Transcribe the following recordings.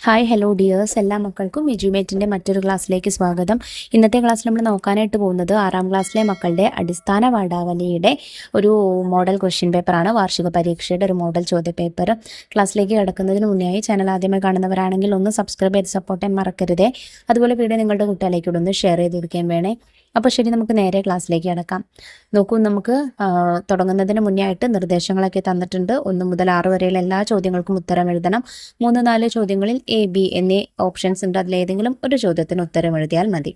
Hi hello dears, എല്ലാ മക്കൾക്കും എജ്യൂമേറ്റിൻ്റെ മറ്റൊരു ക്ലാസ്സിലേക്ക് സ്വാഗതം. ഇന്നത്തെ ക്ലാസ്സിൽ നമ്മൾ നോക്കാനായിട്ട് പോകുന്നത് 6ാം ക്ലാസ്സിലെ മക്കളുടെ അടിസ്ഥാന പാഠാവലിയുടെ ഒരു മോഡൽ ക്വസ്റ്റ്യൻ പേപ്പറാണ്. വാർഷിക പരീക്ഷയുടെ ഒരു മോഡൽ ചോദ്യ പേപ്പർ. ക്ലാസ്സിലേക്ക് കിടക്കുന്നതിന് മുന്നേ ചാനൽ ആദ്യമായി കാണുന്നവരാണെങ്കിൽ ഒന്ന് സബ്സ്ക്രൈബ് ചെയ്ത് സപ്പോർട്ട് ചെയ്യാൻ മറക്കരുതേ. അതുപോലെ വീഡിയോ നിങ്ങളുടെ കുട്ടികളിലേക്ക് ഒന്ന് ഷെയർ ചെയ്ത് കൊടുക്കുകയും വേണേ. അപ്പോൾ ശരി, നമുക്ക് നേരെ ക്ലാസ്സിലേക്ക് കിടക്കാം. നോക്കൂ, നമുക്ക് തുടങ്ങുന്നതിന് മുന്നേ ആയിട്ട് നിർദ്ദേശങ്ങളൊക്കെ തന്നിട്ടുണ്ട്. 1 മുതൽ 6 വരെയുള്ള എല്ലാ ചോദ്യങ്ങൾക്കും ഉത്തരം എഴുതണം. 3, 4 ചോദ്യങ്ങളിൽ A, B എന്നീ ഓപ്ഷൻസ് ഉണ്ട്. അതിലേതെങ്കിലും ഒരു ചോദ്യത്തിന് ഉത്തരം എഴുതിയാൽ മതി.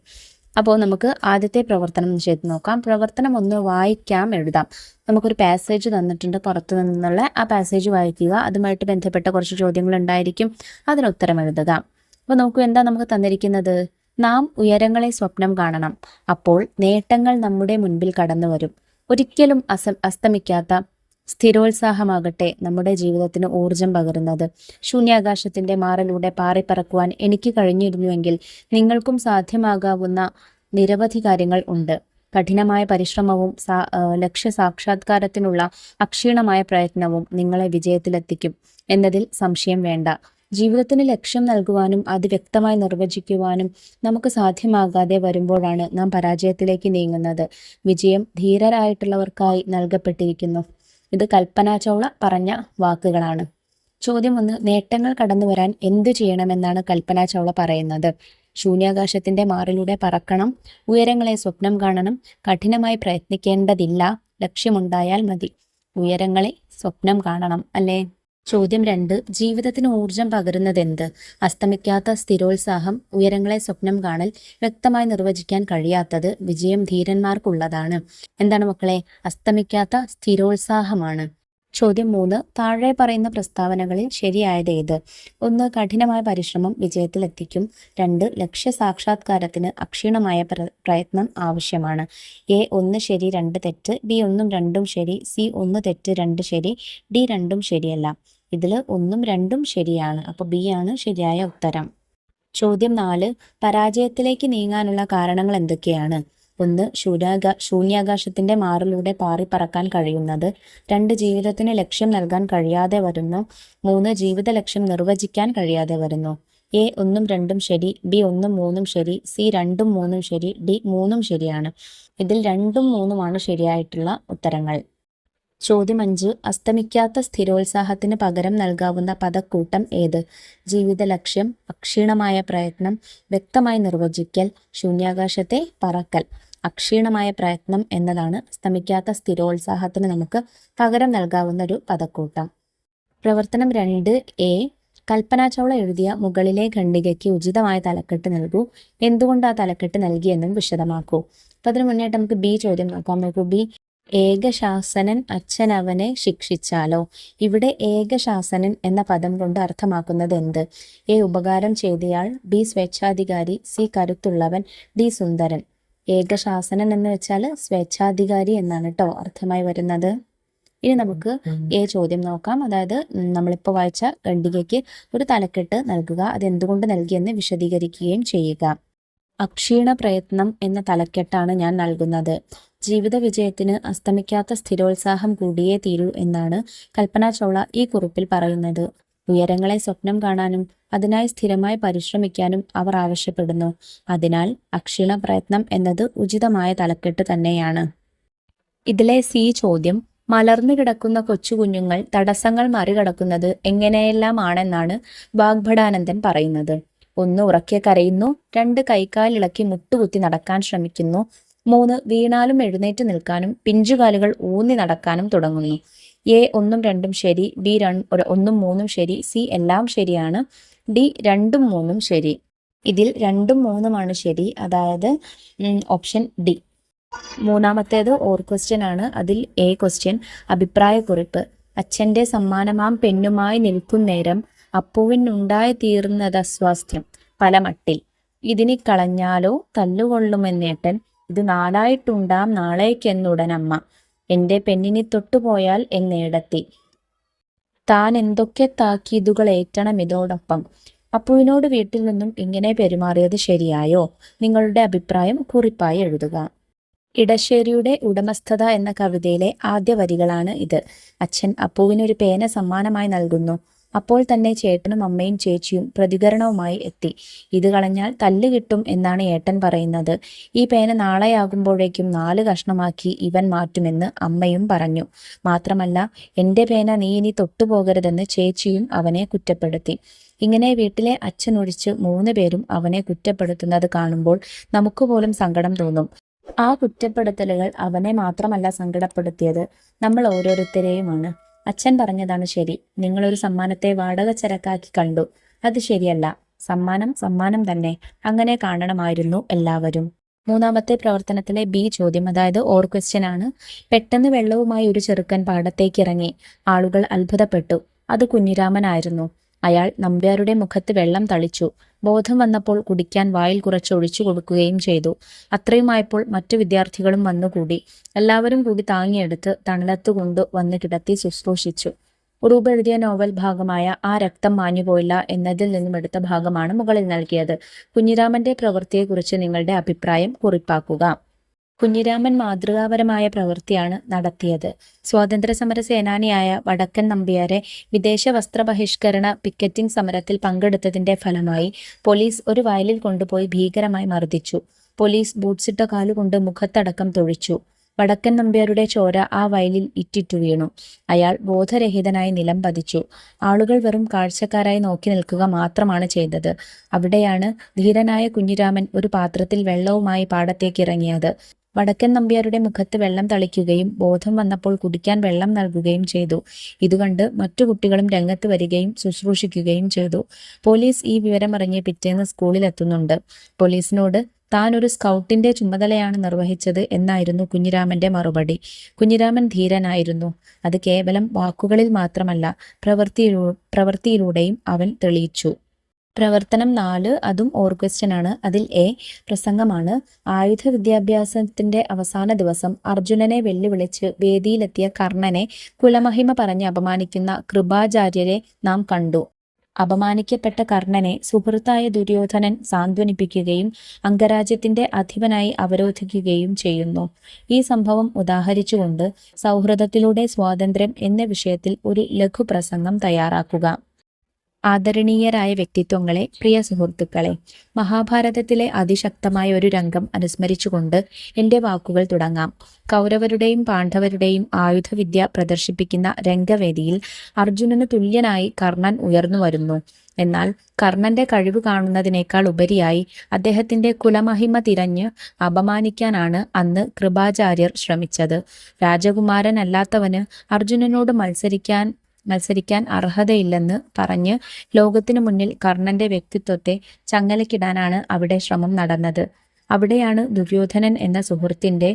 അപ്പോൾ നമുക്ക് ആദ്യത്തെ പ്രവർത്തനം ചെയ്ത് നോക്കാം. പ്രവർത്തനം 1, വായിക്കാം, എഴുതാം. നമുക്കൊരു പാസേജ് തന്നിട്ടുണ്ട്, പുറത്തു നിന്നുള്ള ആ പാസേജ് വായിക്കുക. അതുമായിട്ട് ബന്ധപ്പെട്ട കുറച്ച് ചോദ്യങ്ങൾ ഉണ്ടായിരിക്കും, അതിന് ഉത്തരം എഴുതുക. അപ്പോൾ നോക്കൂ, എന്താ നമുക്ക് തന്നിരിക്കുന്നത്? നാം ഉയരങ്ങളെ സ്വപ്നം കാണണം, അപ്പോൾ നേട്ടങ്ങൾ നമ്മുടെ മുൻപിൽ കടന്നു വരും. ഒരിക്കലും അസ്തമിക്കാത്ത സ്ഥിരോത്സാഹമാകട്ടെ നമ്മുടെ ജീവിതത്തിന് ഊർജം പകരുന്നത്. ശൂന്യാകാശത്തിന്റെ മാറിലൂടെ പാറിപ്പറക്കുവാൻ എനിക്ക് കഴിഞ്ഞിരുന്നുവെങ്കിൽ നിങ്ങൾക്കും സാധ്യമാകാവുന്ന നിരവധി കാര്യങ്ങൾ ഉണ്ട്. കഠിനമായ പരിശ്രമവും ലക്ഷ്യ സാക്ഷാത്കാരത്തിനുള്ള അക്ഷീണമായ പ്രയത്നവും നിങ്ങളെ വിജയത്തിലെത്തിക്കും എന്നതിൽ സംശയം വേണ്ട. ജീവിതത്തിന് ലക്ഷ്യം നൽകുവാനും അത് വ്യക്തമായി നിർവചിക്കുവാനും നമുക്ക് സാധ്യമാകാതെ വരുമ്പോഴാണ് നാം പരാജയത്തിലേക്ക് നീങ്ങുന്നത്. വിജയം ധീരരായിട്ടുള്ളവർക്കായി നൽകപ്പെട്ടിരിക്കുന്നു. ഇത് കൽപ്പന ചൗള പറഞ്ഞ വാക്കുകളാണ്. ചോദ്യം 1, നേട്ടങ്ങൾ കടന്നു വരാൻ എന്ത് ചെയ്യണമെന്നാണ് കൽപ്പന ചൗള പറയുന്നത്? ശൂന്യാകാശത്തിന്റെ മാറിലൂടെ പറക്കണം, ഉയരങ്ങളെ സ്വപ്നം കാണണം, കഠിനമായി പ്രയത്നിക്കേണ്ടതില്ല, ലക്ഷ്യമുണ്ടായാൽ മതി. ഉയരങ്ങളെ സ്വപ്നം കാണണം, അല്ലേ? ചോദ്യം 2, ജീവിതത്തിന് ഊർജം പകരുന്നതെന്ത്? അസ്തമിക്കാത്ത സ്ഥിരോത്സാഹം, ഉയരങ്ങളെ സ്വപ്നം കാണൽ, വ്യക്തമായി നിർവചിക്കാൻ കഴിയാത്തത്, വിജയം ധീരന്മാർക്കുള്ളതാണ്. എന്താണ് മക്കളെ? അസ്തമിക്കാത്ത സ്ഥിരോത്സാഹമാണ്. ചോദ്യം 3, താഴെ പറയുന്ന പ്രസ്താവനകളിൽ ശരിയായത് ഏത്? 1, കഠിനമായ പരിശ്രമം വിജയത്തിലെത്തിക്കും. 2, ലക്ഷ്യ സാക്ഷാത്കാരത്തിന് അക്ഷീണമായ പ്രയത്നം ആവശ്യമാണ്. A 1 ശരി, 2 തെറ്റ്. B 1ഉം 2ഉം ശരി. C 1 തെറ്റ്, 2 ശരി. D 2ഉം ശരിയല്ല. ഇതിൽ 1ഉം 2ഉം ശരിയാണ്. അപ്പോൾ B ആണ് ശരിയായ ഉത്തരം. ചോദ്യം 4, പരാജയത്തിലേക്ക് നീങ്ങാനുള്ള കാരണങ്ങൾ എന്തൊക്കെയാണ്? 1, ശൂന്യാകാശത്തിന്റെ മാറിലൂടെ പാറിപ്പറക്കാൻ കഴിയുന്നത്. 2, ജീവിതത്തിന് ലക്ഷ്യം നൽകാൻ കഴിയാതെ വരുന്നു. 3, ജീവിത ലക്ഷ്യം നിർവചിക്കാൻ കഴിയാതെ വരുന്നു. A 1ഉം 2ഉം ശരി. B 1ഉം 3ഉം ശരി. C 2ഉം 3ഉം ശരി. D 3ഉം ശരിയാണ്. ഇതിൽ 2ഉം 3ഉമാണ് ശരിയായിട്ടുള്ള ഉത്തരങ്ങൾ. ചോദ്യം 5, അസ്തമിക്കാത്ത സ്ഥിരോത്സാഹത്തിന് പകരം നൽകാവുന്ന പദക്കൂട്ടം ഏത്? ജീവിത ലക്ഷ്യം, അക്ഷീണമായ പ്രയത്നം, വ്യക്തമായി നിർവചിക്കൽ, ശൂന്യാകാശത്തെ പറക്കൽ. അക്ഷീണമായ പ്രയത്നം എന്നതാണ് അസ്തമിക്കാത്ത സ്ഥിരോത്സാഹത്തിന് നമുക്ക് പകരം നൽകാവുന്ന ഒരു പദക്കൂട്ടം. പ്രവർത്തനം 2A, കൽപ്പന ചൗള എഴുതിയ മുകളിലെ ഖണ്ഡികയ്ക്ക് ഉചിതമായ തലക്കെട്ട് നൽകൂ. എന്തുകൊണ്ട് ആ തലക്കെട്ട് നൽകിയെന്നും വിശദമാക്കൂ. അപ്പം അതിനു മുന്നേട്ട് നമുക്ക് B ചോദ്യം നോക്കാം. നോക്കൂ, B, ഏകശാസനൻ അച്ഛൻ അവനെ ശിക്ഷിച്ചാലോ? ഇവിടെ ഏകശാസനൻ എന്ന പദം കൊണ്ട് അർത്ഥമാക്കുന്നത് എന്ത്? A, ഉപകാരം ചെയ്തയാൾ. B, സ്വേച്ഛാധികാരി. C, കരുത്തുള്ളവൻ. D, സുന്ദരൻ. ഏകശാസനൻ എന്ന് വെച്ചാൽ സ്വേച്ഛാധികാരി എന്നാണ് കേട്ടോ അർത്ഥമായി വരുന്നത്. ഇനി നമുക്ക് A ചോദ്യം നോക്കാം. അതായത് നമ്മളിപ്പോൾ വായിച്ച ഖണ്ഡികയ്ക്ക് ഒരു തലക്കെട്ട് നൽകുക, അതെന്തുകൊണ്ട് നൽകിയെന്ന് വിശദീകരിക്കുകയും ചെയ്യുക. അക്ഷീണ പ്രയത്നം എന്ന തലക്കെട്ടാണ് ഞാൻ നൽകുന്നത്. ജീവിത വിജയത്തിന് അസ്തമിക്കാത്ത സ്ഥിരോത്സാഹം കൂടിയേ തീരൂ എന്നാണ് കൽപ്പന ചൗള ഈ കുറിപ്പിൽ പറയുന്നത്. ഉയരങ്ങളെ സ്വപ്നം കാണാനും അതിനായി സ്ഥിരമായി പരിശ്രമിക്കാനും അവർ ആവശ്യപ്പെടുന്നു. അതിനാൽ അക്ഷീണ പ്രയത്നം എന്നത് ഉചിതമായ തലക്കെട്ട് തന്നെയാണ്. ഇതിലെ C ചോദ്യം, മലർന്നു കിടക്കുന്ന കൊച്ചുകുഞ്ഞുങ്ങൾ തടസ്സങ്ങൾ മറികടക്കുന്നത് എങ്ങനെയെല്ലാമാണെന്നാണ് വാഗ്ഭടാനന്ദൻ പറയുന്നത്. 1, ഉറക്കെ കരയുന്നു. 2, കൈക്കാലിളക്കി മുട്ടുകുത്തി നടക്കാൻ ശ്രമിക്കുന്നു. 3, വീണാലും എഴുന്നേറ്റ് നിൽക്കാനും പിഞ്ചുകാലുകൾ ഊന്നി നടക്കാനും തുടങ്ങുന്നു. A 1ഉം 2ഉം ശരി. B 1ഉം 3ഉം ശരി. C എല്ലാം ശരിയാണ്. D 2ഉം 3ഉം ശരി. ഇതിൽ 2ഉം 3ഉമാണ് ശരി, അതായത് ഓപ്ഷൻ D. മൂന്നാമത്തേത് ഓർ ക്വസ്റ്റ്യൻ ആണ്. അതിൽ A ക്വസ്റ്റ്യൻ, അഭിപ്രായക്കുറിപ്പ്. അച്ഛൻ്റെ സമ്മാനമാം പെണ്ണുമായി നിൽക്കുന്നേരം അപ്പുവിനുണ്ടായി തീർന്നതസ്വാസ്ഥ്യം പല മട്ടിൽ. ഇതിനി കളഞ്ഞാലോ തല്ലുകൊള്ളുമെന്നേട്ടൻ, ഇത് നാലായിട്ടുണ്ടാം നാളേക്കെന്നുടനമ്മ. എൻ്റെ പെണ്ണിനി തൊട്ടുപോയാൽ എന്നേടത്തി, താൻ എന്തൊക്കെ താക്കീതുകൾ ഏറ്റണം ഇതോടൊപ്പം. അപ്പുവിനോട് വീട്ടിൽ നിന്നും ഇങ്ങനെ പെരുമാറിയത് ശരിയായോ? നിങ്ങളുടെ അഭിപ്രായം കുറിപ്പായി എഴുതുക. ഇടശ്ശേരിയുടെ ഉടമസ്ഥത എന്ന കവിതയിലെ ആദ്യ വരികളാണ് ഇത്. അച്ഛൻ അപ്പുവിനൊരു പേന സമ്മാനമായി നൽകുന്നു. അപ്പോൾ തന്നെ ചേട്ടനും അമ്മയും ചേച്ചിയും പ്രതികരണവുമായി എത്തി. ഇത് കളഞ്ഞാൽ തല്ല് കിട്ടും എന്നാണ് ഏട്ടൻ പറയുന്നത്. ഈ പേന നാളെയാകുമ്പോഴേക്കും 4 കഷ്ണമാക്കി ഇവൻ മാറ്റുമെന്ന് അമ്മയും പറഞ്ഞു. മാത്രമല്ല എൻ്റെ പേന നീ ഇനി തൊട്ടുപോകരുതെന്ന് ചേച്ചിയും അവനെ കുറ്റപ്പെടുത്തി. ഇങ്ങനെ വീട്ടിലെ അച്ഛനൊഴിച്ച് 3 പേരും അവനെ കുറ്റപ്പെടുത്തുന്നത് കാണുമ്പോൾ നമുക്ക് പോലും സങ്കടം തോന്നും. ആ കുറ്റപ്പെടുത്തലുകൾ അവനെ മാത്രമല്ല സങ്കടപ്പെടുത്തിയത്, നമ്മൾ ഓരോരുത്തരെയുമാണ്. അച്ഛൻ പറഞ്ഞതാണ് ശരി. നിങ്ങളൊരു സമ്മാനത്തെ വാടക ചരക്കാക്കി കണ്ടു. അത് ശരിയല്ല. സമ്മാനം സമ്മാനം തന്നെ. അങ്ങനെ കാണണമായിരുന്നു എല്ലാവരും. മൂന്നാമത്തെ പ്രവർത്തനത്തിലെ ബി ചോദ്യം, അതായത് ഓർ ക്വസ്റ്റ്യൻ ആണ്. പെട്ടെന്ന് വെള്ളവുമായി ഒരു ചെറുക്കൻ പാടത്തേക്ക് ഇറങ്ങി. ആളുകൾ അത്ഭുതപ്പെട്ടു. അത് കുഞ്ഞിരാമനായിരുന്നു. അയാൾ നമ്പ്യാരുടെ മുഖത്ത് വെള്ളം തളിച്ചു. ബോധം വന്നപ്പോൾ കുടിക്കാൻ വായിൽ കുറച്ച് ഒഴിച്ചു കൊടുക്കുകയും ചെയ്തു. അത്രയുമായപ്പോൾ മറ്റു വിദ്യാർത്ഥികളും വന്നുകൂടി. എല്ലാവരും കൂടി താങ്ങിയെടുത്ത് തണലത്തുകൊണ്ട് വന്ന് കിടത്തി ശുശ്രൂഷിച്ചു. ഉറൂബ് എഴുതിയ നോവൽ ഭാഗമായ ആ രക്തം മാഞ്ഞുപോയില്ല എന്നതിൽ നിന്നും എടുത്ത ഭാഗമാണ് മുകളിൽ നൽകിയത്. കുഞ്ഞിരാമന്റെ പ്രവൃത്തിയെക്കുറിച്ച് നിങ്ങളുടെ അഭിപ്രായം കുറിപ്പാക്കുക. കുഞ്ഞിരാമൻ മാതൃകാപരമായ പ്രവൃത്തിയാണ് നടത്തിയത്. സ്വാതന്ത്ര്യസമര സേനാനിയായ വടക്കൻ നമ്പ്യാരെ വിദേശ വസ്ത്രബഹിഷ്കരണ പിക്കറ്റിംഗ് സമരത്തിൽ പങ്കെടുത്തതിന്റെ ഫലമായി പോലീസ് ഒരു വയലിൽ കൊണ്ടുപോയി ഭീകരമായി മർദ്ദിച്ചു. പോലീസ് ബൂട്ട്സിട്ട കാലുകൊണ്ട് മുഖത്തടക്കം തൊഴിച്ചു. വടക്കൻ നമ്പ്യാരുടെ ചോര ആ വയലിൽ ഇറ്റിറ്റു വീണു. അയാൾ ബോധരഹിതനായി നിലം പതിച്ചു. ആളുകൾ വെറും കാഴ്ചക്കാരായി നോക്കി നിൽക്കുക മാത്രമാണ് ചെയ്തത്. അവിടെയാണ് ധീരനായ കുഞ്ഞിരാമൻ ഒരു പാത്രത്തിൽ വെള്ളവുമായി പാടത്തേക്ക് ഇറങ്ങിയത്. വടക്കൻ നമ്പ്യാരുടെ മുഖത്ത് വെള്ളം തളിക്കുകയും ബോധം വന്നപ്പോൾ കുടിക്കാൻ വെള്ളം നൽകുകയും ചെയ്തു. ഇതുകണ്ട് മറ്റു കുട്ടികളും രംഗത്ത് വരികയും ശുശ്രൂഷിക്കുകയും ചെയ്തു. പോലീസ് ഈ വിവരമറിഞ്ഞ് പിറ്റേന്ന് സ്കൂളിലെത്തുന്നുണ്ട്. പോലീസിനോട് താൻ ഒരു സ്കൗട്ടിന്റെ ചുമതലയാണ് നിർവഹിച്ചത് എന്നായിരുന്നു കുഞ്ഞിരാമന്റെ മറുപടി. കുഞ്ഞിരാമൻ ധീരനായിരുന്നു. അത് കേവലം വാക്കുകളിൽ മാത്രമല്ല, പ്രവൃത്തിയിലൂടെയും അവൻ തെളിയിച്ചു. പ്രവർത്തനം 4, അതും ഓർ ക്വസ്റ്റ്യൻ ആണ്. അതിൽ എ പ്രസംഗമാണ്. ആയുധ വിദ്യാഭ്യാസത്തിന്റെ അവസാന ദിവസം അർജുനനെ വെല്ലുവിളിച്ച് വേദിയിലെത്തിയ കർണനെ കുലമഹിമ പറഞ്ഞ് അപമാനിക്കുന്ന കൃപാചാര്യരെ നാം കണ്ടു. അപമാനിക്കപ്പെട്ട കർണനെ സുഹൃത്തായ ദുര്യോധനൻ സാന്ത്വനിപ്പിക്കുകയും അംഗരാജ്യത്തിന്റെ അധിപനായി അവരോധിക്കുകയും ചെയ്യുന്നു. ഈ സംഭവം ഉദാഹരിച്ചുകൊണ്ട് സൗഹൃദത്തിലൂടെ സ്വാതന്ത്ര്യം എന്ന വിഷയത്തിൽ ഒരു ലഘുപ്രസംഗം തയ്യാറാക്കുക. ആദരണീയരായ വ്യക്തിത്വങ്ങളെ, പ്രിയ സുഹൃത്തുക്കളെ, മഹാഭാരതത്തിലെ അതിശക്തമായ ഒരു രംഗം അനുസ്മരിച്ചുകൊണ്ട് എൻ്റെ വാക്കുകൾ തുടങ്ങാം. കൗരവരുടെയും പാണ്ഡവരുടെയും ആയുധവിദ്യ പ്രദർശിപ്പിക്കുന്ന രംഗവേദിയിൽ അർജുനന് തുല്യനായി കർണൻ ഉയർന്നു വരുന്നു. എന്നാൽ കർണന്റെ കഴിവ് കാണുന്നതിനേക്കാൾ ഉപരിയായി അദ്ദേഹത്തിന്റെ കുലമഹിമ തിരഞ്ഞ് അപമാനിക്കാനാണ് അന്ന് കൃപാചാര്യർ ശ്രമിച്ചത്. രാജകുമാരനല്ലാത്തവന് അർജുനനോട് മത്സരിക്കാൻ അർഹതയില്ലെന്ന് പറഞ്ഞ് ലോകത്തിനു മുന്നിൽ കർണന്റെ വ്യക്തിത്വത്തെ ചങ്ങലക്കിടാനാണ് അവിടെ ശ്രമം നടന്നത്. അവിടെയാണ് ദുര്യോധനൻ എന്ന സുഹൃത്തിന്റെ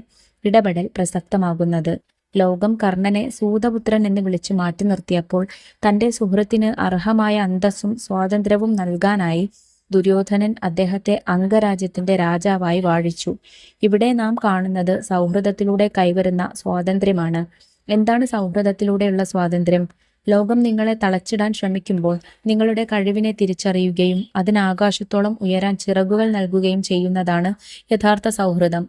ഇടപെടൽ പ്രസക്തമാകുന്നത്. ലോകം കർണനെ സൂതപുത്രൻ എന്ന് വിളിച്ചു മാറ്റി നിർത്തിയപ്പോൾ തന്റെ സുഹൃത്തിന് അർഹമായ അന്തസ്സും സ്വാതന്ത്ര്യവും നൽകാനായി ദുര്യോധനൻ അദ്ദേഹത്തെ അംഗരാജ്യത്തിന്റെ രാജാവായി വാഴിച്ചു. ഇവിടെ നാം കാണുന്നത് സൗഹൃദത്തിലൂടെ കൈവരുന്ന സ്വാതന്ത്ര്യമാണ്. എന്താണ് സൗഹൃദത്തിലൂടെയുള്ള സ്വാതന്ത്ര്യം? ലോകം നിങ്ങളെ തളച്ചിടാൻ ശ്രമിക്കുമ്പോൾ നിങ്ങളുടെ കഴിവിനെ തിരിച്ചറിയുകയും അതിന് ആകാശത്തോളം ഉയരാൻ ചിറകുകൾ നൽകുകയും ചെയ്യുന്നതാണ് യഥാർത്ഥ സൗഹൃദം.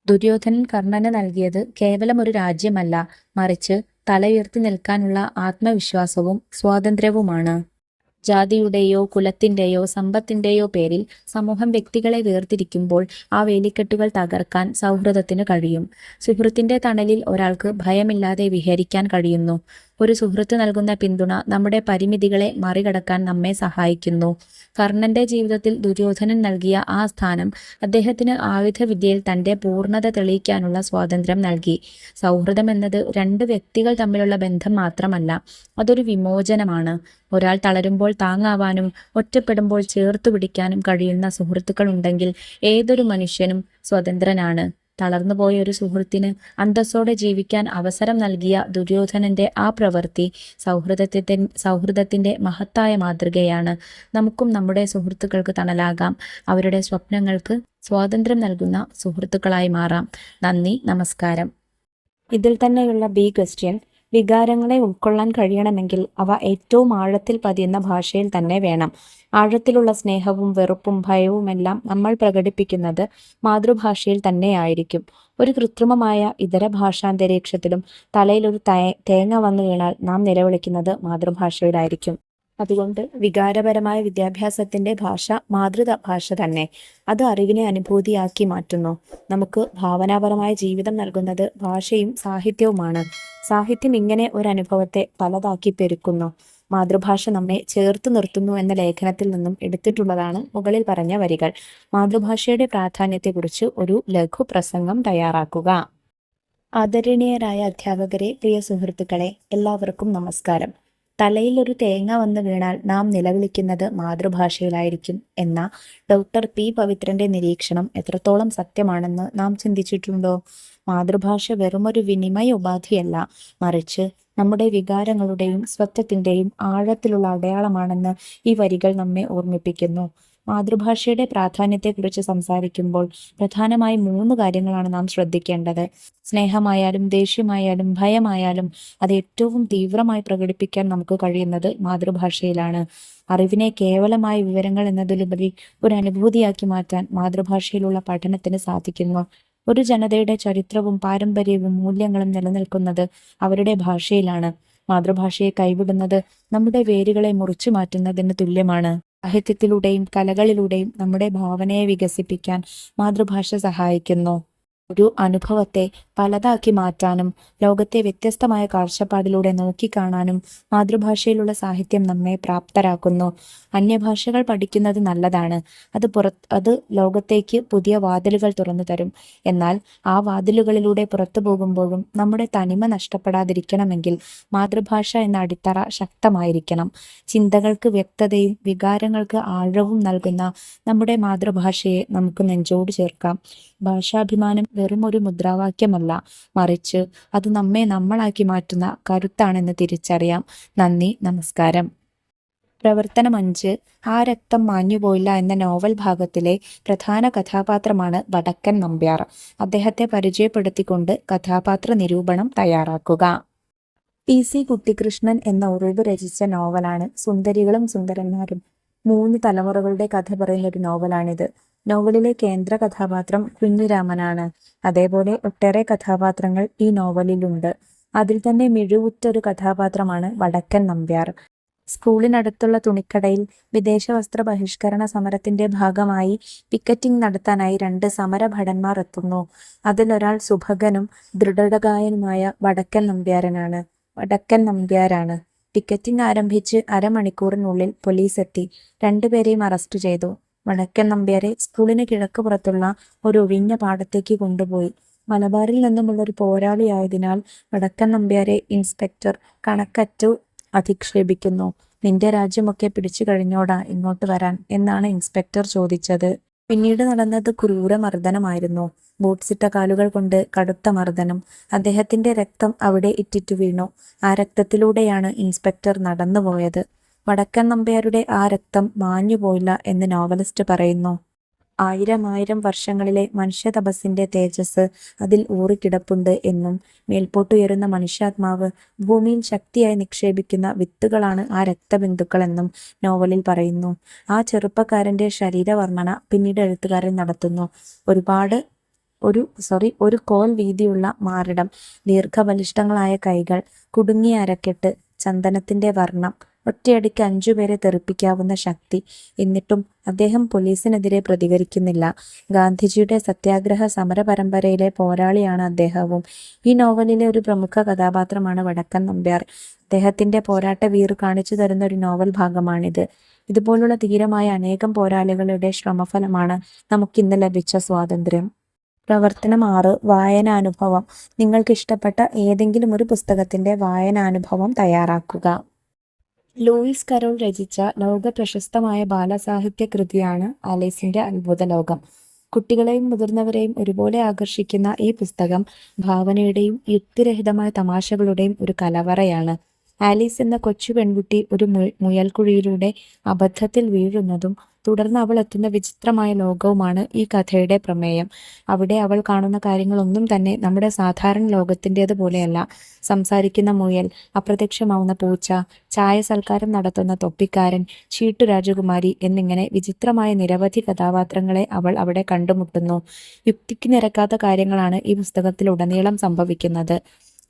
ദുര്യോധനൻ കർണന് നൽകിയത് കേവലം ഒരു രാജ്യമല്ല, മറിച്ച് തലയുയർത്തി നിൽക്കാനുള്ള ആത്മവിശ്വാസവും സ്വാതന്ത്ര്യവുമാണ്. ജാതിയുടെയോ കുലത്തിൻ്റെയോ സമ്പത്തിൻ്റെയോ പേരിൽ സമൂഹം വ്യക്തികളെ വേർതിരിക്കുമ്പോൾ ആ വേലിക്കെട്ടുകൾ തകർക്കാൻ സൗഹൃദത്തിന് കഴിയും. സുഹൃത്തിൻ്റെ തണലിൽ ഒരാൾക്ക് ഭയമില്ലാതെ വിഹരിക്കാൻ കഴിയുന്നു. ഒരു സുഹൃത്ത് നൽകുന്ന പിന്തുണ നമ്മുടെ പരിമിതികളെ മറികടക്കാൻ നമ്മെ സഹായിക്കുന്നു. കർണന്റെ ജീവിതത്തിൽ ദുര്യോധനൻ നൽകിയ ആ സ്ഥാനം അദ്ദേഹത്തിന് ആയുധവിദ്യയിൽ തൻ്റെ പൂർണ്ണത തെളിയിക്കാനുള്ള സ്വാതന്ത്ര്യം നൽകി. സൗഹൃദം എന്നത് 2 വ്യക്തികൾ തമ്മിലുള്ള ബന്ധം മാത്രമല്ല, അതൊരു വിമോചനമാണ്. ഒരാൾ തളരുമ്പോൾ താങ്ങാവാനും ഒറ്റപ്പെടുമ്പോൾ ചേർത്തു പിടിക്കാനും കഴിയുന്ന സുഹൃത്തുക്കൾ ഉണ്ടെങ്കിൽ ഏതൊരു മനുഷ്യനും സ്വതന്ത്രനാണ്. തളർന്നുപോയ ഒരു സുഹൃത്തിന് അന്തസ്സോടെ ജീവിക്കാൻ അവസരം നൽകിയ ദുര്യോധനന്റെ ആ പ്രവൃത്തി സൗഹൃദത്തിന്റെ മഹത്തായ മാതൃകയാണ്. നമുക്കും നമ്മുടെ സുഹൃത്തുക്കൾക്ക് തണലാകാം. അവരുടെ സ്വപ്നങ്ങൾക്ക് സ്വാതന്ത്ര്യം നൽകുന്ന സുഹൃത്തുക്കളായി മാറാം. നന്ദി, നമസ്കാരം. ഇതിൽ തന്നെയുള്ള ബി ക്വസ്റ്റ്യൻ, വികാരങ്ങളെ ഉൾക്കൊള്ളാൻ കഴിയണമെങ്കിൽ അവ ഏറ്റവും ആഴത്തിൽ പതിയുന്ന ഭാഷയിൽ തന്നെ വേണം. ആഴത്തിലുള്ള സ്നേഹവും വെറുപ്പും ഭയവുമെല്ലാം നമ്മൾ പ്രകടിപ്പിക്കുന്നത് മാതൃഭാഷയിൽ തന്നെയായിരിക്കും. ഒരു കൃത്രിമമായ ഇതര ഭാഷാന്തരീക്ഷത്തിലും തലയിലൊരു തേങ്ങ വന്നു വീണാൽ നാം നിലവിളിക്കുന്നത് മാതൃഭാഷയിലായിരിക്കും. അതുകൊണ്ട് വികാരപരമായ വിദ്യാഭ്യാസത്തിന്റെ ഭാഷ മാതൃഭാഷ തന്നെ. അത് അറിവിനെ അനുഭൂതിയാക്കി മാറ്റുന്നു. നമുക്ക് ഭാവനാപരമായ ജീവിതം നൽകുന്നത് ഭാഷയും സാഹിത്യവുമാണ്. സാഹിത്യം ഇങ്ങനെ ഒരു അനുഭവത്തെ പലതാക്കി പെരുക്കുന്നു. മാതൃഭാഷ നമ്മെ ചേർത്ത് നിർത്തുന്നു എന്ന ലേഖനത്തിൽ നിന്നും എടുത്തിട്ടുള്ളതാണ് മുകളിൽ പറഞ്ഞ വരികൾ. മാതൃഭാഷയുടെ പ്രാധാന്യത്തെക്കുറിച്ച് ഒരു ലഘു പ്രസംഗം തയ്യാറാക്കുക. ആദരണീയരായ അധ്യാപകരെ, പ്രിയ സുഹൃത്തുക്കളെ, എല്ലാവർക്കും നമസ്കാരം. തലയിൽ ഒരു തേങ്ങ വന്ന് വീണാൽ നാം നിലവിളിക്കുന്നത് മാതൃഭാഷയിലായിരിക്കും എന്ന ഡോക്ടർ പി പവിത്രന്റെ നിരീക്ഷണം എത്രത്തോളം സത്യമാണെന്ന് നാം ചിന്തിച്ചിട്ടുണ്ടോ? മാതൃഭാഷ വെറുമൊരു വിനിമയ ഉപാധിയല്ല, മറിച്ച് നമ്മുടെ വികാരങ്ങളുടെയും സ്വത്വത്തിന്റെയും ആഴത്തിലുള്ള അടയാളമാണെന്ന് ഈ വരികൾ നമ്മെ ഓർമ്മിപ്പിക്കുന്നു. മാതൃഭാഷയുടെ പ്രാധാന്യത്തെക്കുറിച്ച് സംസാരിക്കുമ്പോൾ പ്രധാനമായും 3 കാര്യങ്ങളാണ് നാം ശ്രദ്ധിക്കേണ്ടത്. സ്നേഹമായാലും ദേഷ്യമായാലും ഭയമായാലും അത് ഏറ്റവും തീവ്രമായി പ്രകടിപ്പിക്കാൻ നമുക്ക് കഴിയുന്നത് മാതൃഭാഷയിലാണ്. അറിവിനെ കേവലമായ വിവരങ്ങൾ എന്നതിലുപരി ഒരു അനുഭൂതിയാക്കി മാറ്റാൻ മാതൃഭാഷയിലുള്ള പഠനത്തിന് സാധിക്കുന്നു. ഒരു ജനതയുടെ ചരിത്രവും പാരമ്പര്യവും മൂല്യങ്ങളും നിലനിൽക്കുന്നത് അവരുടെ ഭാഷയിലാണ്. മാതൃഭാഷയെ കൈവിടുന്നത് നമ്മുടെ വേരുകളെ മുറിച്ചു മാറ്റുന്നതിന് തുല്യമാണ്. സാഹിത്യത്തിലൂടെയും കലകളിലൂടെയും നമ്മുടെ ഭാവനയെ വികസിപ്പിക്കാൻ മാതൃഭാഷ സഹായിക്കുന്നു. ഒരു അനുഭവത്തെ പലതാക്കി മാറ്റാനും ലോകത്തെ വ്യത്യസ്തമായ കാഴ്ചപ്പാടിലൂടെ നോക്കിക്കാണാനും മാതൃഭാഷയിലുള്ള സാഹിത്യം നമ്മെ പ്രാപ്തരാക്കുന്നു. അന്യഭാഷകൾ പഠിക്കുന്നത് നല്ലതാണ്. അത് ലോകത്തേക്ക് പുതിയ വാതിലുകൾ തുറന്നു തരും. എന്നാൽ ആ വാതിലുകളിലൂടെ പുറത്തു പോകുമ്പോഴും നമ്മുടെ തനിമ നഷ്ടപ്പെടാതിരിക്കണമെങ്കിൽ മാതൃഭാഷ എന്ന അടിത്തറ ശക്തമായിരിക്കണം. ചിന്തകൾക്ക് വ്യക്തതയും വികാരങ്ങൾക്ക് ആഴവും നൽകുന്ന നമ്മുടെ മാതൃഭാഷയെ നമുക്ക് നെഞ്ചോട് ചേർക്കാം. ഭാഷാഭിമാനം വെറും ഒരു മുദ്രാവാക്യമല്ല, മറിച്ച് അത് നമ്മെ നമ്മളാക്കി മാറ്റുന്ന കരുത്താണെന്ന് തിരിച്ചറിയാം. നന്ദി, നമസ്കാരം. പ്രവർത്തനം 5. ആ രക്തം മാഞ്ഞുപോയില്ല എന്ന നോവൽ ഭാഗത്തിലെ പ്രധാന കഥാപാത്രമാണ് വടക്കൻ നമ്പ്യാർ. അദ്ദേഹത്തെ പരിചയപ്പെടുത്തിക്കൊണ്ട് കഥാപാത്ര നിരൂപണം തയ്യാറാക്കുക. PC കുട്ടിക്കൃഷ്ണൻ എന്ന ഉറുദു രചിച്ച നോവലാണ് സുന്ദരികളും സുന്ദരന്മാരും. 3 തലമുറകളുടെ കഥ പറയുന്ന ഒരു നോവലാണിത്. നോവലിലെ കേന്ദ്ര കഥാപാത്രം കുഞ്ഞിരാമനാണ്. അതേപോലെ ഒട്ടേറെ കഥാപാത്രങ്ങൾ ഈ നോവലിലുണ്ട്. അതിൽ തന്നെ മിഴിവുറ്റ ഒരു കഥാപാത്രമാണ് വടക്കൻ നമ്പ്യാർ. സ്കൂളിനടുത്തുള്ള തുണിക്കടയിൽ വിദേശ വസ്ത്ര ബഹിഷ്കരണ സമരത്തിന്റെ ഭാഗമായി പിക്കറ്റിംഗ് നടത്താനായി 2 സമരഭടന്മാർ എത്തുന്നു. അതിലൊരാൾ സുഭഗനും ദൃഢകായനുമായ വടക്കൻ നമ്പ്യാരാണ്. പിക്കറ്റിംഗ് ആരംഭിച്ച് അരമണിക്കൂറിനുള്ളിൽ പോലീസ് എത്തി 2 പേരെയും അറസ്റ്റ് ചെയ്തു. വടക്കൻ നമ്പ്യാരെ സ്കൂളിന് കിഴക്കുപുറത്തുള്ള ഒരു ഒഴിഞ്ഞ പാടത്തേക്ക് കൊണ്ടുപോയി. മലബാറിൽ നിന്നുമുള്ള ഒരു പോരാളിയായതിനാൽ വടക്കൻ നമ്പ്യാരെ ഇൻസ്പെക്ടർ കണക്കറ്റു അധിക്ഷേപിക്കുന്നു. നിന്റെ രാജ്യമൊക്കെ പിടിച്ചു കഴിഞ്ഞോടാ ഇങ്ങോട്ട് വരാൻ എന്നാണ് ഇൻസ്പെക്ടർ ചോദിച്ചത്. പിന്നീട് നടന്നത് ക്രൂരമർദ്ദനമായിരുന്നു. ബൂട്ട്സിട്ട കാലുകൾ കൊണ്ട് കടുത്ത മർദ്ദനം. അദ്ദേഹത്തിന്റെ രക്തം അവിടെ ഇറ്റിറ്റു വീണു. ആ രക്തത്തിലൂടെയാണ് ഇൻസ്പെക്ടർ നടന്നുപോയത്. വടക്കൻ നമ്പ്യാരുടെ ആ രക്തം മാഞ്ഞുപോയില്ല എന്ന് നോവലിസ്റ്റ് പറയുന്നു. 1000 വർഷങ്ങളിലെ മനുഷ്യതപസ്സിന്റെ തേജസ് അതിൽ ഊറിക്കിടപ്പുണ്ട് എന്നും മേൽപോട്ടുയരുന്ന മനുഷ്യാത്മാവ് ഭൂമിയിൽ ശക്തിയായി നിക്ഷേപിക്കുന്ന വിത്തുകളാണ് ആ രക്തബിന്ദുക്കളെന്നും നോവലിൽ പറയുന്നു. ആ ചെറുപ്പക്കാരന്റെ ശരീരവർണ്ണന പിന്നീട് എഴുത്തുകാരൻ നടത്തുന്നു. ഒരു കോൽ വീതിയുള്ള മാറിടം, ദീർഘബലിഷ്ഠങ്ങളായ കൈകൾ, കുടുങ്ങിയ അരക്കെട്ട്, ചന്ദനത്തിന്റെ വർണ്ണം, ഒറ്റയടിക്ക് 5 പേരെ തെറിപ്പിക്കാവുന്ന ശക്തി. എന്നിട്ടും അദ്ദേഹം പോലീസിനെതിരെ പ്രതികരിക്കുന്നില്ല. ഗാന്ധിജിയുടെ സത്യാഗ്രഹ സമര പരമ്പരയിലെ പോരാളിയാണ് അദ്ദേഹവും. ഈ നോവലിലെ ഒരു പ്രമുഖ കഥാപാത്രമാണ് വടക്കൻ നമ്പ്യാർ. അദ്ദേഹത്തിന്റെ പോരാട്ട വീറ് കാണിച്ചു തരുന്ന ഒരു നോവൽ ഭാഗമാണിത്. ഇതുപോലുള്ള ധീരമായ അനേകം പോരാളികളുടെ ശ്രമഫലമാണ് നമുക്കിന്ന് ലഭിച്ച സ്വാതന്ത്ര്യം. പ്രവർത്തനം 6. വായനാനുഭവം. നിങ്ങൾക്ക് ഇഷ്ടപ്പെട്ട ഏതെങ്കിലും ഒരു പുസ്തകത്തിന്റെ വായനാനുഭവം തയ്യാറാക്കുക. ലൂയിസ് കരോൾ രചിച്ച ലോക പ്രശസ്തമായ ബാലസാഹിത്യ കൃതിയാണ് ആലീസിന്റെ അത്ഭുത ലോകം. കുട്ടികളെയും മുതിർന്നവരെയും ഒരുപോലെ ആകർഷിക്കുന്ന ഈ പുസ്തകം ഭാവനയുടെയും യുക്തിരഹിതമായ തമാശകളുടെയും ഒരു കലവറയാണ്. ആലീസ് എന്ന കൊച്ചു പെൺകുട്ടി ഒരു മുയൽക്കുഴിയിലൂടെ അബദ്ധത്തിൽ വീഴുന്നതും തുടർന്ന് അവൾ എത്തുന്ന വിചിത്രമായ ലോകവുമാണ് ഈ കഥയുടെ പ്രമേയം. അവിടെ അവൾ കാണുന്ന കാര്യങ്ങളൊന്നും തന്നെ നമ്മുടെ സാധാരണ ലോകത്തിൻ്റേത് പോലെയല്ല. സംസാരിക്കുന്ന മുയൽ, അപ്രത്യക്ഷമാവുന്ന പൂച്ച, ചായ സൽക്കാരം നടത്തുന്ന തൊപ്പിക്കാരൻ, ചീട്ടു രാജകുമാരി എന്നിങ്ങനെ വിചിത്രമായ നിരവധി കഥാപാത്രങ്ങളെ അവൾ അവിടെ കണ്ടുമുട്ടുന്നു. യുക്തിക്ക് നിരക്കാത്ത കാര്യങ്ങളാണ് ഈ പുസ്തകത്തിലുടനീളം സംഭവിക്കുന്നത്.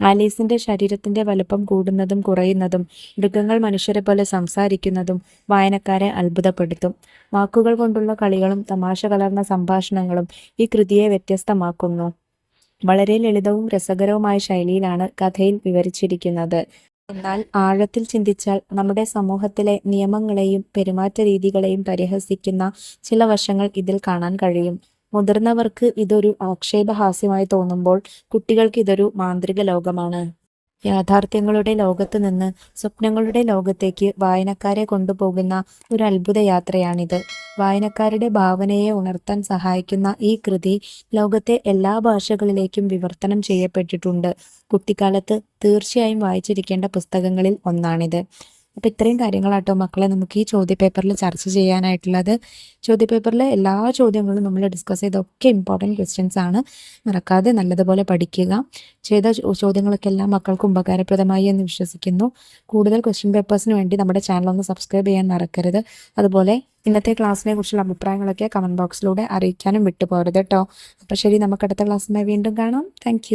ആലീസിന്റെ ശരീരത്തിന്റെ വലുപ്പം കൂടുന്നതും കുറയുന്നതും മൃഗങ്ങൾ മനുഷ്യരെ പോലെ സംസാരിക്കുന്നതും വായനക്കാരെ അത്ഭുതപ്പെടുത്തും. വാക്കുകൾ കൊണ്ടുള്ള കളികളും തമാശ കലർന്ന സംഭാഷണങ്ങളും ഈ കൃതിയെ വ്യത്യസ്തമാക്കുന്നു. വളരെ ലളിതവും രസകരവുമായ ശൈലിയിലാണ് കഥയിൽ വിവരിച്ചിരിക്കുന്നത്. എന്നാൽ ആഴത്തിൽ ചിന്തിച്ചാൽ നമ്മുടെ സമൂഹത്തിലെ നിയമങ്ങളെയും പെരുമാറ്റ രീതികളെയും പരിഹസിക്കുന്ന ചില വശങ്ങൾ ഇതിൽ കാണാൻ കഴിയും. മുതിർന്നവർക്ക് ഇതൊരു ആക്ഷേപഹാസ്യമായി തോന്നുമ്പോൾ കുട്ടികൾക്ക് ഇതൊരു മാന്ത്രിക ലോകമാണ്. യാഥാർത്ഥ്യങ്ങളുടെ ലോകത്ത് നിന്ന് സ്വപ്നങ്ങളുടെ ലോകത്തേക്ക് വായനക്കാരെ കൊണ്ടുപോകുന്ന ഒരു അത്ഭുത യാത്രയാണിത്. വായനക്കാരുടെ ഭാവനയെ ഉണർത്താൻ സഹായിക്കുന്ന ഈ കൃതി ലോകത്തെ എല്ലാ ഭാഷകളിലേക്കും വിവർത്തനം ചെയ്യപ്പെട്ടിട്ടുണ്ട്. കുട്ടിക്കാലത്ത് തീർച്ചയായും വായിച്ചിരിക്കേണ്ട പുസ്തകങ്ങളിൽ ഒന്നാണിത്. അപ്പോൾ ഇത്രയും കാര്യങ്ങളാട്ടോ മക്കളെ നമുക്ക് ഈ ചോദ്യപേപ്പറിൽ ചർച്ച ചെയ്യാനായിട്ടുള്ളത്. ചോദ്യപേപ്പറിലെ എല്ലാ ചോദ്യങ്ങളും നമ്മൾ ഡിസ്കസ് ചെയ്തൊക്കെ ഇമ്പോർട്ടൻറ്റ് ക്വസ്റ്റ്യൻസ് ആണ്. മറക്കാതെ നല്ലതുപോലെ പഠിക്കുക. ചെയ്ത ചോദ്യങ്ങളൊക്കെ എല്ലാ മക്കൾക്കും ഉപകാരപ്രദമായി എന്ന് വിശ്വസിക്കുന്നു. കൂടുതൽ ക്വസ്റ്റ്യൻ പേപ്പേഴ്സിന് വേണ്ടി നമ്മുടെ ചാനൽ ഒന്ന് സബ്സ്ക്രൈബ് ചെയ്യാൻ മറക്കരുത്. അതുപോലെ ഇന്നത്തെ ക്ലാസ്സിനെ കുറിച്ചുള്ള അഭിപ്രായങ്ങളൊക്കെ കമൻറ്റ് ബോക്സിലൂടെ അറിയിക്കാനും വിട്ടുപോകരുത് കേട്ടോ. അപ്പോൾ ശരി, നമുക്ക് അടുത്ത ക്ലാസ്സുമായി വീണ്ടും കാണാം. താങ്ക്